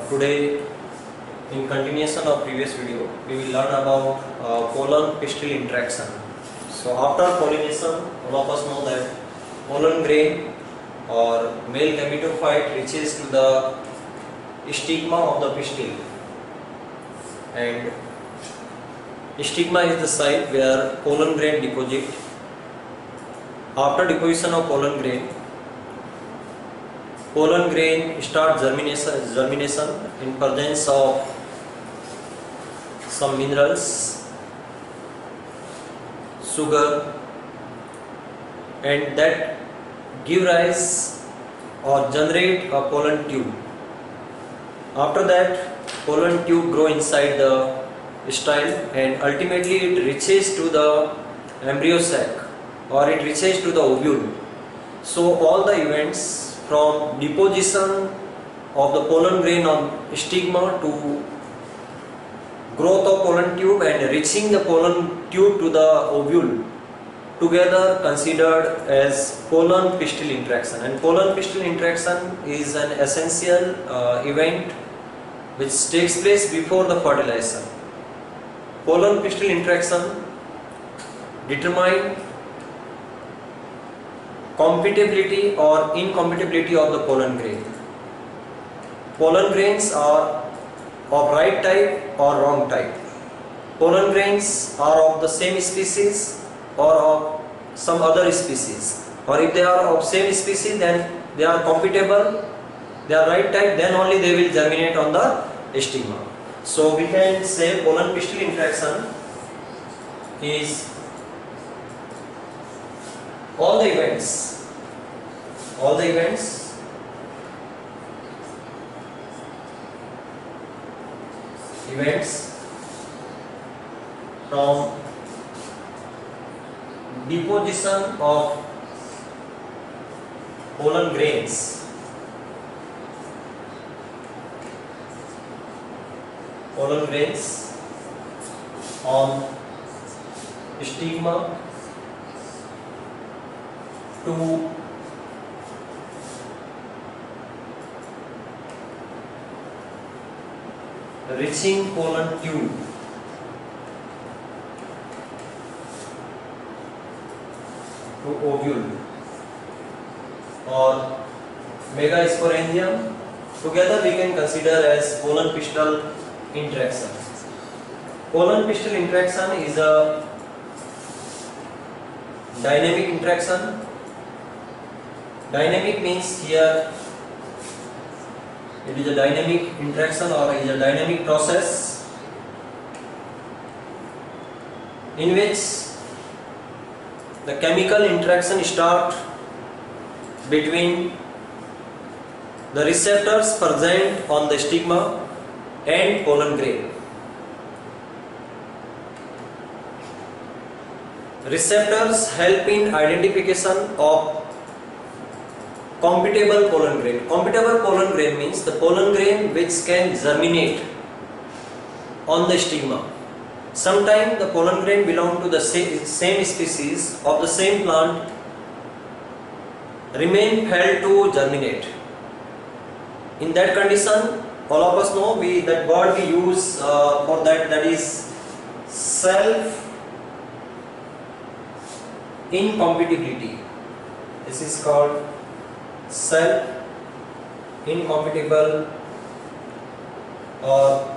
Today, in continuation of previous video, we will learn about pollen-pistil interaction. So after pollination, all of us know that pollen grain or male gametophyte reaches to the stigma of the pistil, and stigma is the site where pollen grain deposit. After deposition of pollen grain start germination in presence of some minerals, sugar, and that give rise or generate a pollen tube. After that, pollen tube grow inside the style and ultimately it reaches to the embryo sac or it reaches to the ovule. So all the events from deposition of the pollen grain on stigma to growth of pollen tube and reaching the pollen tube to the ovule together considered as pollen-pistil interaction. And pollen-pistil interaction is an essential event which takes place before the fertilization. Pollen-pistil interaction determine compatibility or incompatibility of the pollen grain. Pollen grains are of right type or wrong type. Pollen grains are of the same species or of some other species, or if they are of same species then they are compatible, they are right type, then only they will germinate on the stigma. So we can say pollen-pistil interaction is all the events from deposition of pollen grains on stigma to reaching pollen tube to ovule or megasporangium, together we can consider as pollen-pistil interaction. Pollen-pistil interaction is a dynamic interaction. Dynamic means here it is a dynamic interaction or is a dynamic process in which the chemical interaction start between the receptors present on the stigma and pollen grain. Receptors help in identification of compatible pollen grain. Compatible pollen grain means the pollen grain which can germinate on the stigma. Sometimes the pollen grain belong to the same species of the same plant remain failed to germinate. In that condition, all of us know that word we use for that is self incompatibility. This is called self incompatible or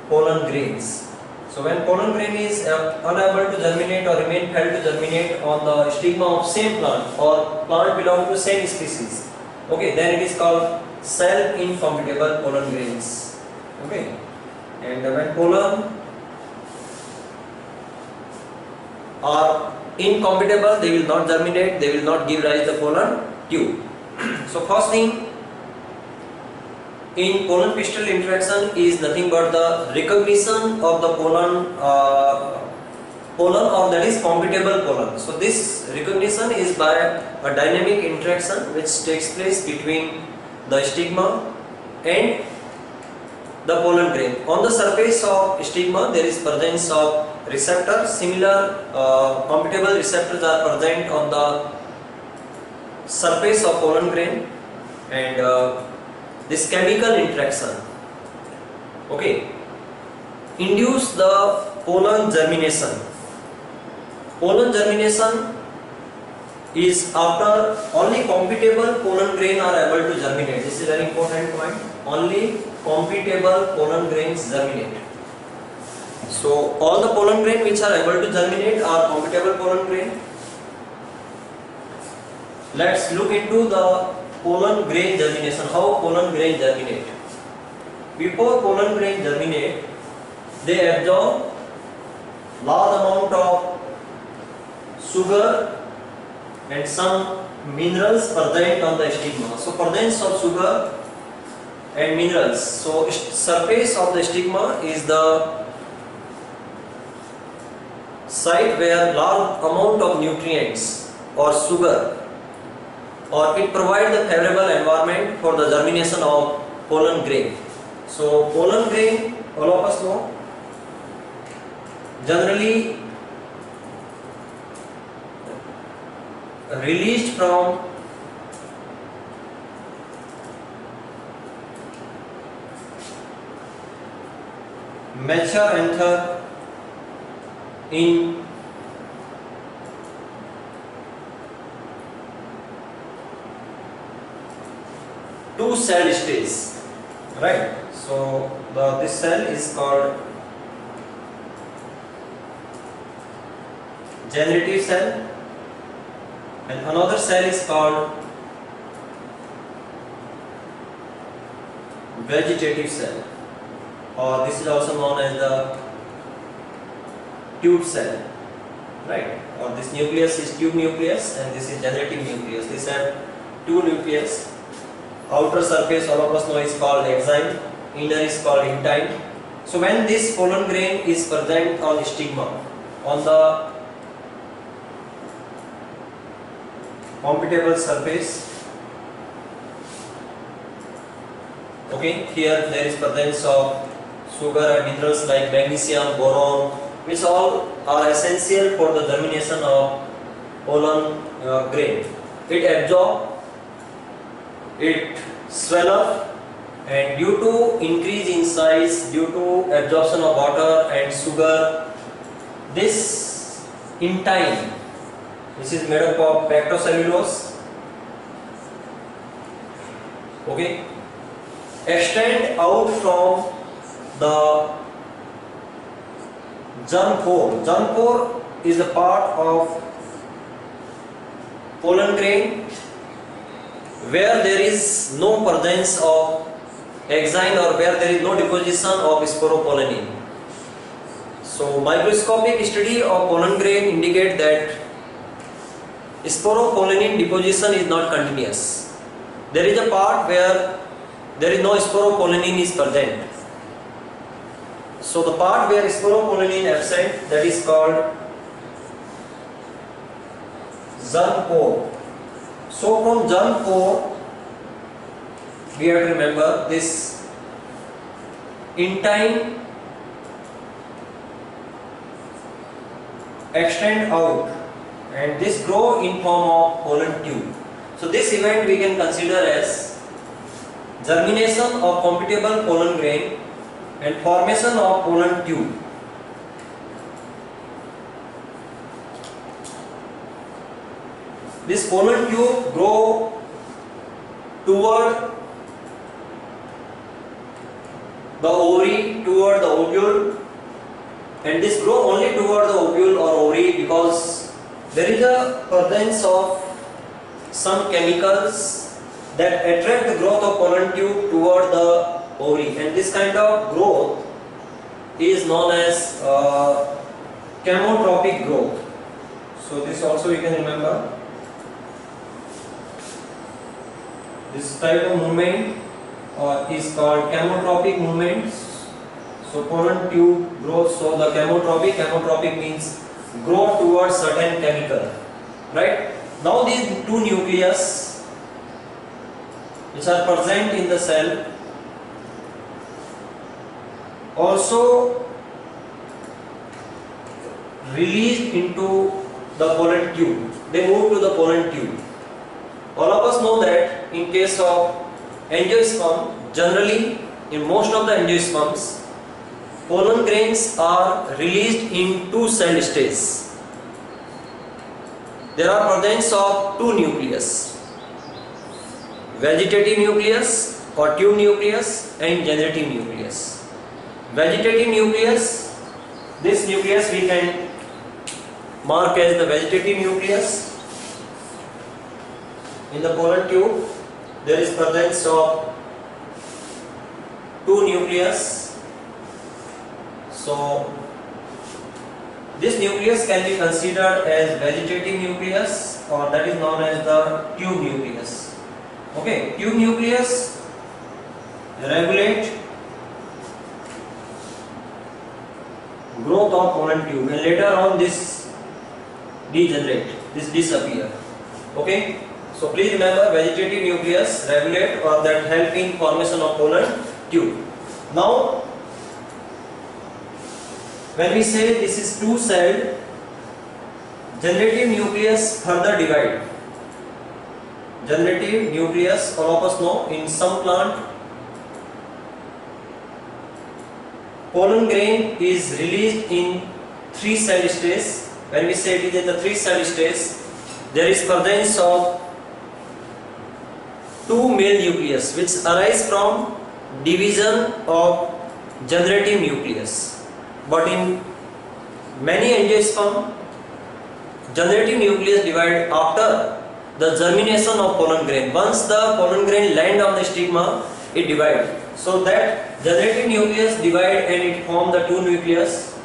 pollen grains. So when pollen grain is unable to germinate or remain failed to germinate on the stigma of same plant or plant belong to same species, okay, then it is called self incompatible pollen grains. Okay, and when pollen are incompatible, they will not germinate, they will not give rise to the pollen tube. So first thing in pollen-pistil interaction is nothing but the recognition of the pollen or that is compatible pollen. So this recognition is by a dynamic interaction which takes place between the stigma and the pollen grain. On the surface of stigma there is presence of receptors. Similar compatible receptors are present on the surface of pollen grain, and this chemical interaction Okay, induce the pollen germination. Pollen germination is after only compatible pollen grain are able to germinate. This is very important point. Only compatible pollen grains germinate. So all the pollen grain which are able to germinate are compatible pollen grain. Let's look into the pollen grain germination. How pollen grain germinate? Before pollen grain germinate, they absorb large amount of sugar and some minerals present on the stigma. So presence of sugar and minerals. So surface of the stigma is the site where large amount of nutrients or sugar, or it provides the favorable environment for the germination of pollen grain. So pollen grain, all of us know, generally released from mature anther in two cell stage, right? So this cell is called generative cell, and another cell is called vegetative cell, or this is also known as the tube cell, right? Or this nucleus is tube nucleus and this is generative nucleus. These have two nucleus. Outer surface, all of us know, is called exine, inner is called intine. So when this pollen grain is present on stigma, on the compatible surface, okay, here there is presence of sugar and minerals like magnesium, boron, which all are essential for the germination of pollen grain. It absorbs, it swell up, and due to increase in size, due to absorption of water and sugar, this intine, this is made up of pectocellulose, okay, extend out from the germ pore. Germ pore is the part of pollen grain where there is no presence of exine or where there is no deposition of sporopollenin. So microscopic study of pollen grain indicate that sporopollenin deposition is not continuous. There is a part where there is no sporopollenin is present. So the part where sporopollenin absent, that is called germ pore. So from germ pore, we have to remember this intine extend out and this grow in form of pollen tube. So this event we can consider as germination of compatible pollen grain and formation of pollen tube. This pollen tube grow toward the ovary, toward the ovule, and this grow only toward the ovule or ovary because there is a presence of some chemicals that attract the growth of pollen tube toward the ovary, and this kind of growth is known as chemotropic growth. So this also you can remember. This type of movement is called chemotropic movement. So pollen tube growth. So the chemotropic means grow towards certain chemical, right? Now these two nucleus which are present in the cell also released into the pollen tube. They move to the pollen tube. All of us know that in case of angiosperm, generally in most of the angiosperms, pollen grains are released in two cell stages. There are presence of two nucleus, vegetative nucleus or tube nucleus and generative nucleus. Vegetative nucleus, this nucleus we can mark as the vegetative nucleus. In the pollen tube there is presence of two nucleus. So this nucleus can be considered as vegetative nucleus, or that is known as the tube nucleus. Okay, tube nucleus regulate growth of pollen tube, and later on this degenerate, this disappear. Okay, so please remember, vegetative nucleus regulate or that help in formation of pollen tube. Now when we say this is two celled, generative nucleus further divide. Generative nucleus, all of us know, in some plant pollen grain is released in three cell stage. When we say it is in the three cell stage, there is presence of two male nucleus which arise from division of generative nucleus. But in many angiosperm, generative nucleus divide after the germination of pollen grain. Once the pollen grain land on the stigma, it divides. So that generative nucleus divide and it form the two nucleus.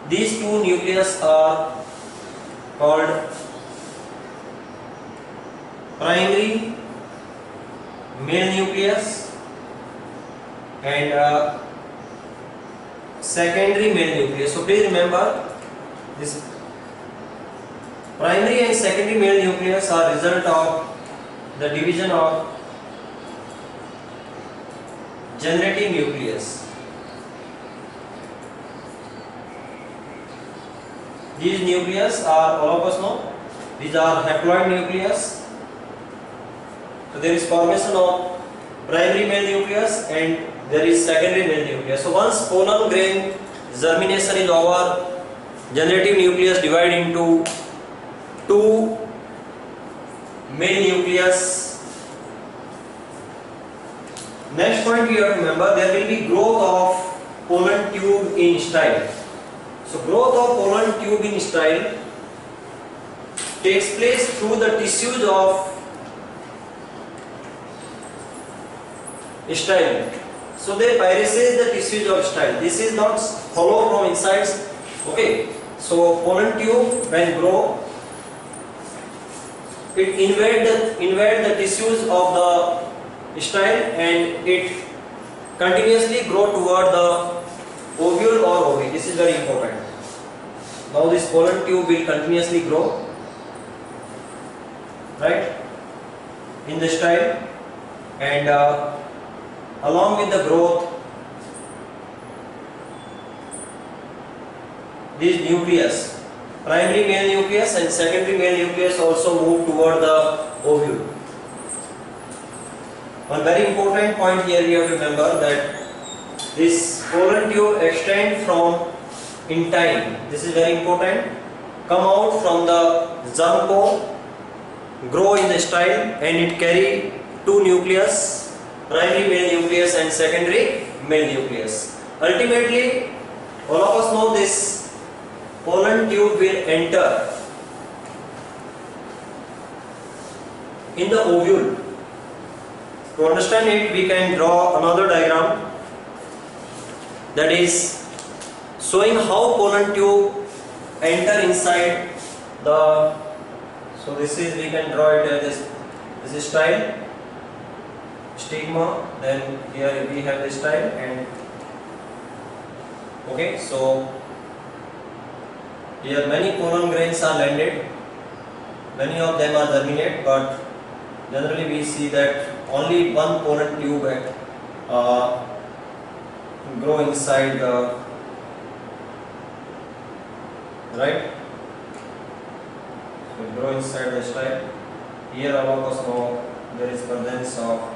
These two nucleus are called primary male nucleus and secondary male nucleus. So please remember, this primary and secondary male nucleus are result of the division of generative nucleus. These nucleus are, all of us know, these are haploid nucleus. So there is formation of primary male nucleus and there is secondary male nucleus. So once pollen grain germination is over, generative nucleus divide into two male nucleus. Next point we have to remember, there will be growth of pollen tube in style. So growth of pollen tube in style takes place through the tissues of style. So they pyraceate the tissues of style. This is not hollow from inside. Okay. So pollen tube when grow, it invade the tissues of the style and it continuously grow toward the ovule or ovi. This is very important. Now this pollen tube will continuously grow, right, in the style, and along with the growth, this nucleus, primary male nucleus and secondary male nucleus also move toward the ovule. One very important point here we have to remember that this pollen tube extend from in time. This is very important. Come out from the germ core, grow in the style, and it carry two nucleus, primary male nucleus and secondary male nucleus. Ultimately, all of us know this pollen tube will enter in the ovule. To understand it, we can draw another diagram that is showing how pollen tube enter inside the. So this is, we can draw it as this is style, stigma, then here we have this style, and okay, so here many pollen grains are landed, many of them are germinate, but generally we see that only one pollen tube grow inside the, right, so grow inside the style. Here all of us know there is presence of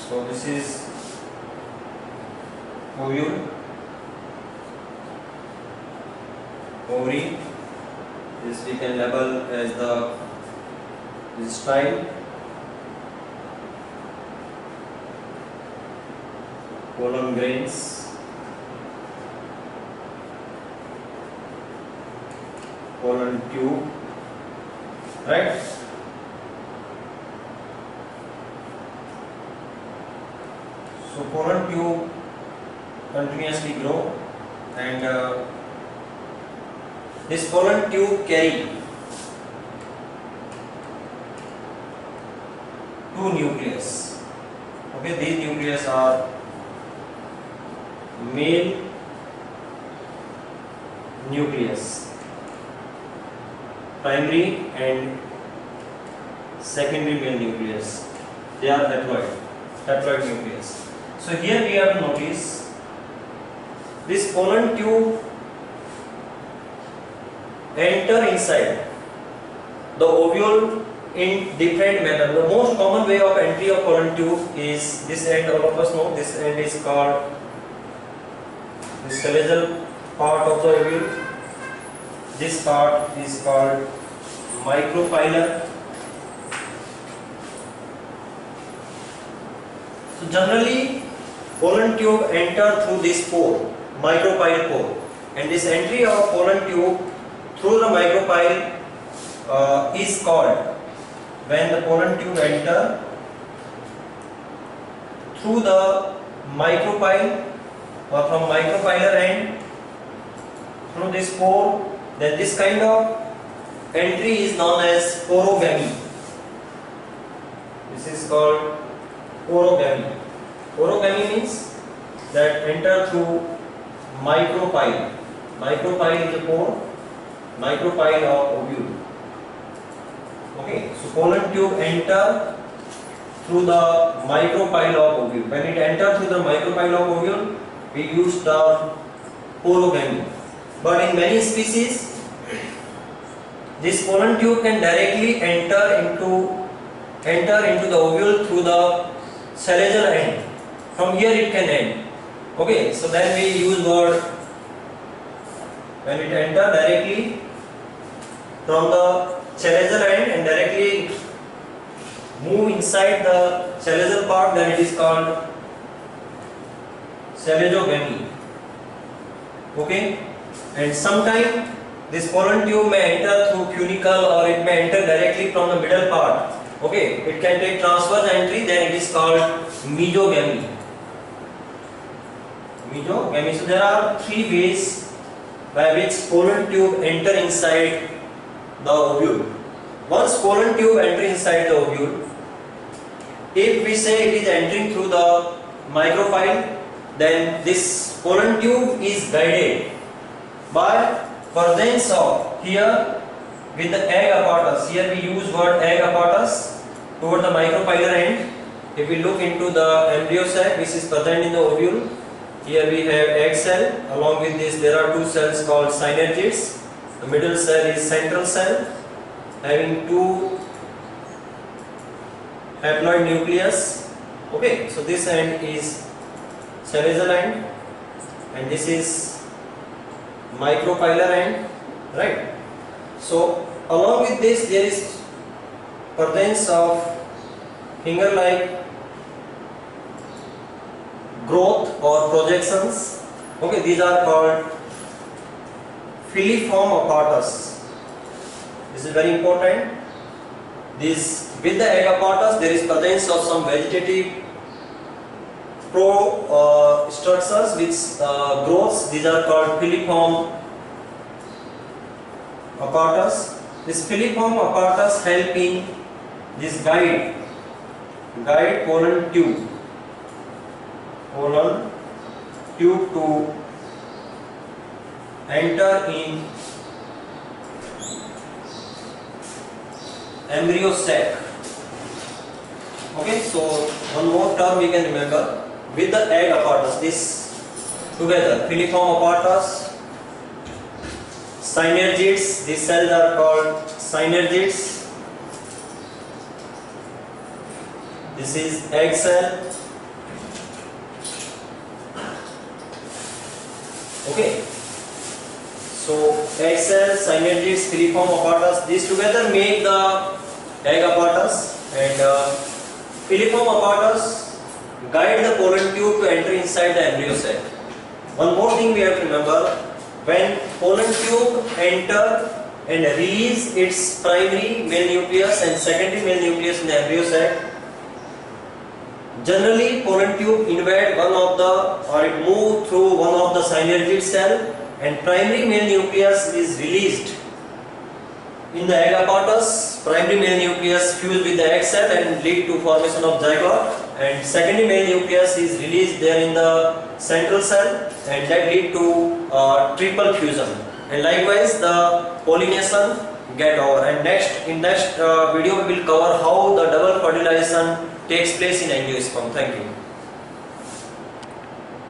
So this is ovule, ovary. This we can label as the style, pollen grains, pollen tube, right? So pollen tube continuously grow, and this pollen tube carry two nucleus. Okay, these nucleus are male nucleus, primary and secondary male nucleus. They are haploid nucleus. So here we have to notice this pollen tube enter inside the ovule in different manner. The most common way of entry of pollen tube is this end. All of us know this end is called the salazal part of the ovule. This part is called microphylla. So generally pollen tube enter through this pore, micropyle pore, and this entry of pollen tube through the micropyle is called, when the pollen tube enter through the micropyle or from micropylar end through this pore, then this kind of entry is known as porogamy. This is called porogamy. Porogamy means that enter through micropyle. Micropyle is a pore, micropyle of ovule. Okay, so pollen tube enter through the micropyle of ovule. When it enter through the micropyle of ovule, we use the porogamy. But in many species, this pollen tube can directly enter into the ovule through the salazar end. From here it can end. Okay, so then we use word when it enter directly from the salazar end and directly move inside the salazar part, then it is called salazogamy. Okay, and sometime this pollen tube may enter through cunicle or it may enter directly from the middle part. Okay, it can take transverse entry, then it is called mesogamy. Mesogamy. So there are three ways by which pollen tube enter inside the ovule. Once pollen tube enter inside the ovule, if we say it is entering through the micropyle, then this pollen tube is guided by presence of here with the egg apparatus. Here we use word egg apparatus toward the micropylar end. If we look into the embryo sac which is present in the ovule, here we have egg cell. Along with this there are two cells called synergids. The middle cell is central cell having two haploid nucleus. Okay, so this end is salazar end and this is micropylar end, right? So along with this there is presence of finger-like growth or projections. Okay, these are called filiform apparatus. This is very important. This with the egg apparatus there is presence of some vegetative structures which grows. These are called filiform apparatus. This filiform apparatus help in this guide pollen tube to enter in embryo sac. Okay, so one more term we can remember with the egg apparatus. This together, filiform apparatus, synergids. These cells are called synergids. This is egg cell Okay. So egg cell, synergids, filiform apparatus, these together make the egg apparatus, and filiform apparatus guide the pollen tube to enter inside the embryo sac. One more thing we have to remember: when pollen tube enter and release its primary male nucleus and secondary male nucleus in the embryo sac, generally pollen tube invade one of the, or it move through one of the synergid cell, and primary male nucleus is released in the egg apparatus. Primary male nucleus fuse with the egg cell and lead to formation of zygote, and secondary male nucleus is released there in the central cell, and that lead to triple fusion, and likewise the pollination get over. And in next video we will cover how the double fertilization takes place in angiosperm. Thank you.